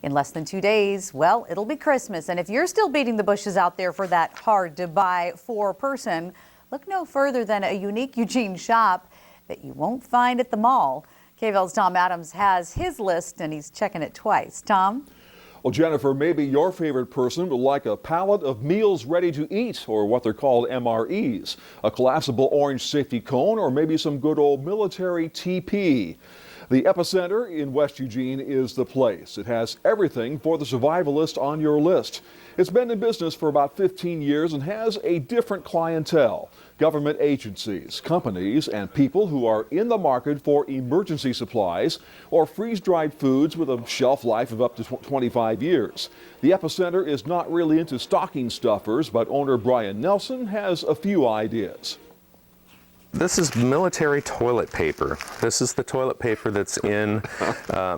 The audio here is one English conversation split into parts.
In less than 2 days, well, it'll be Christmas. And if you're still beating the bushes out there for that hard-to-buy four-person, look no further than a unique Eugene shop that you won't find at the mall. KVAL's Tom Adams has his list, and he's checking it twice. Tom? Well, Jennifer, maybe your favorite person would like a pallet of meals ready to eat, or what they're called MREs, a collapsible orange safety cone, or maybe some good old military TP. The Epicenter in West Eugene is the place. It has everything for the survivalist on your list. It's been in business for about 15 years and has a different clientele. Government agencies, companies, and people who are in the market for emergency supplies or freeze-dried foods with a shelf life of up to 25 years. The Epicenter is not really into stocking stuffers, but owner Brian Nelson has a few ideas. This is military toilet paper. This is the toilet paper that's in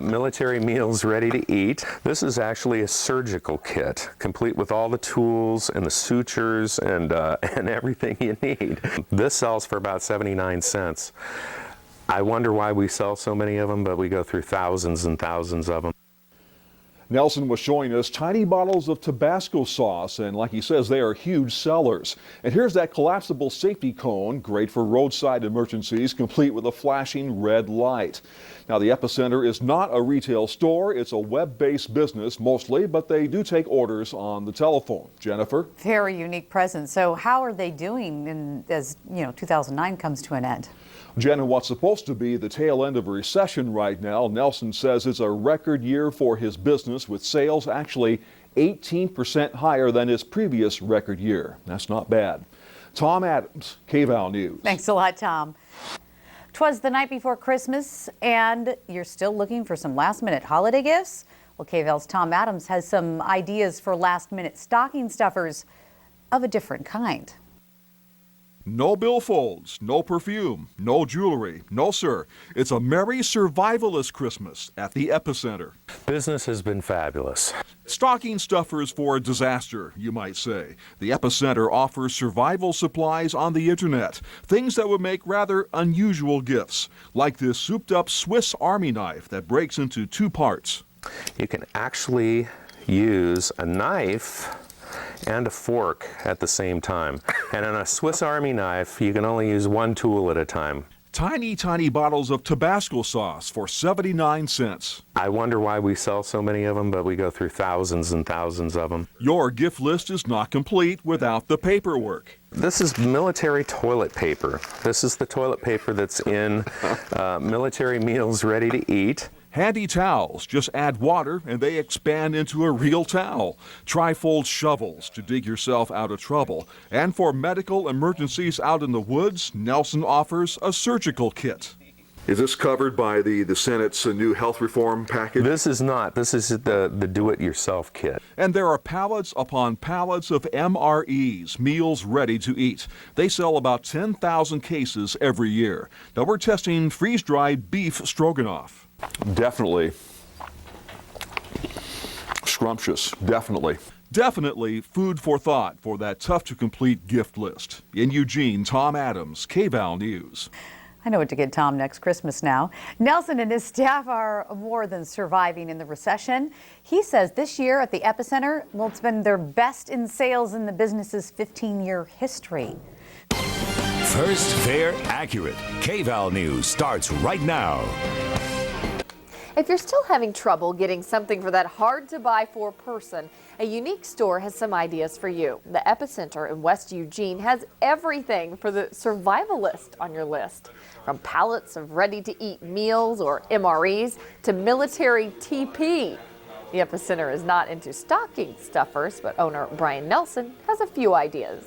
military meals ready to eat. This is actually a surgical kit, complete with all the tools and the sutures and everything you need. This sells for about 79 cents. I wonder why we sell so many of them, but we go through thousands and thousands of them. Nelson was showing us tiny bottles of Tabasco sauce, and like he says, they are huge sellers. And here's that collapsible safety cone, great for roadside emergencies, complete with a flashing red light. Now, the Epicenter is not a retail store. It's a web-based business mostly, but they do take orders on the telephone. Jennifer? Very unique presence. So how are they doing as 2009 comes to an end? Jen, what's supposed to be the tail end of a recession right now, Nelson says it's a record year for his business, with sales actually 18% higher than his previous record year. That's not bad. Tom Adams, KVAL News. Thanks a lot, Tom. 'Twas the night before Christmas, and you're still looking for some last-minute holiday gifts? Well, KVAL's Tom Adams has some ideas for last-minute stocking stuffers of a different kind. No billfolds, no perfume, no jewelry. No, sir. It's a merry survivalist Christmas at the Epicenter. Business has been fabulous. Stocking stuffers for a disaster, you might say. The Epicenter offers survival supplies on the internet, things that would make rather unusual gifts, like this souped-up Swiss Army knife that breaks into two parts. You can actually use a knife and a fork at the same time. And on a Swiss Army knife, you can only use one tool at a time. Tiny, tiny bottles of Tabasco sauce for 79 cents. I wonder why we sell so many of them, but we go through thousands and thousands of them. Your gift list is not complete without the paperwork. This is military toilet paper. This is the toilet paper that's in military meals ready to eat. Handy towels, just add water and they expand into a real towel. Trifold shovels to dig yourself out of trouble. And for medical emergencies out in the woods, Nelson offers a surgical kit. Is this covered by the Senate's new health reform package? This is not. This is the do-it-yourself kit. And there are pallets upon pallets of MREs, meals ready to eat. They sell about 10,000 cases every year. Now we're testing freeze-dried beef stroganoff. Definitely scrumptious, definitely. Definitely food for thought for that tough-to-complete gift list. In Eugene, Tom Adams, KVAL News. I know what to get Tom next Christmas now. Nelson and his staff are more than surviving in the recession. He says this year at the Epicenter, well, it's been their best in sales in the business's 15-year history. First, fair, accurate. KVAL News starts right now. If you're still having trouble getting something for that hard-to-buy four-person, a unique store has some ideas for you. The Epicenter in West Eugene has everything for the survivalist on your list. From pallets of ready-to-eat meals or MREs to military TP. The Epicenter is not into stocking stuffers, but owner Brian Nelson has a few ideas.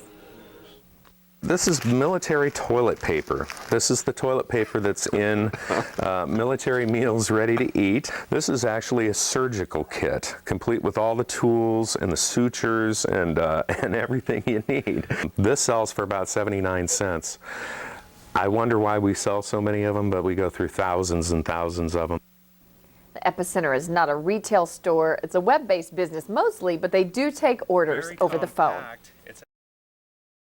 This is military toilet paper. This is the toilet paper that's in military meals ready to eat. This is actually a surgical kit, complete with all the tools and the sutures and everything you need. This sells for about 79 cents. I wonder why we sell so many of them, but we go through thousands and thousands of them. The Epicenter is not a retail store. It's a web-based business mostly, but they do take orders over the phone.